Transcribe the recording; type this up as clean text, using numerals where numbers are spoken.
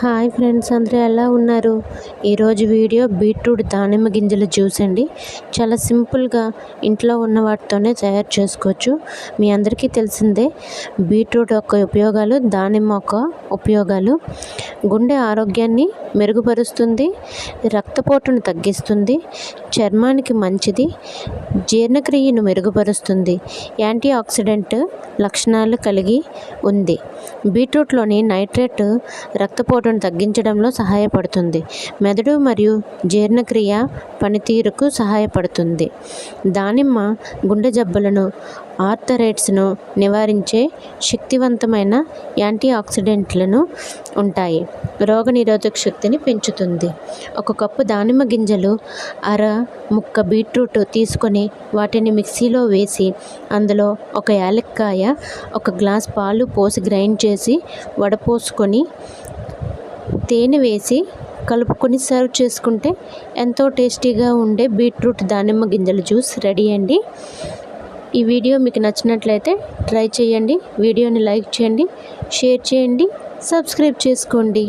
Hi friends, అందరూ ఎలా ఉన్నారు? ఈరోజు వీడియో బీట్రూట్ దానిమ్మ గింజల జ్యూస్ అండి. చాలా సింపుల్గా ఇంట్లో ఉన్న వాటితోనే తయారు చేసుకోవచ్చు. మీ అందరికీ తెలిసిందే బీట్రూట్ యొక్క ఉపయోగాలు, దానిమ్మ యొక్క ఉపయోగాలు. గుండె ఆరోగ్యాన్ని మెరుగుపరుస్తుంది, రక్తపోటును తగ్గిస్తుంది, చర్మానికి మంచిది, జీర్ణక్రియను మెరుగుపరుస్తుంది, యాంటీ ఆక్సిడెంట్ లక్షణాలు కలిగి ఉంది. బీట్రూట్లోని నైట్రేట్ రక్తపోటును తగ్గించడంలో సహాయపడుతుంది, మెదడు మరియు జీర్ణక్రియ పనితీరుకు సహాయపడుతుంది. దానిమ్మ గుండె జబ్బులను, ఆర్థరైటిస్ను నివారించే శక్తివంతమైన యాంటీ ఆక్సిడెంట్లను ఉంటాయి. రోగనిరోధక శక్తిని పెంచుతుంది. ఒక కప్పు దానిమ్మ గింజలు, అర ముక్క బీట్రూట్ తీసుకొని వాటిని మిక్సీలో వేసి అందులో ఒక యాలక్కాయ, ఒక గ్లాస్ పాలు పోసి గ్రైండ్ చేసి వడపోసుకొని తేనె వేసి కలుపుకొని సర్వ్ చేసుకుంటే ఎంతో టేస్టీగా ఉండే బీట్రూట్ దానిమ్మ గింజల జ్యూస్ రెడీ అండి. ఈ వీడియో మీకు నచ్చినట్లయితే ట్రై చేయండి. వీడియోని లైక్ చేయండి, షేర్ చేయండి, సబ్స్క్రైబ్ చేసుకోండి.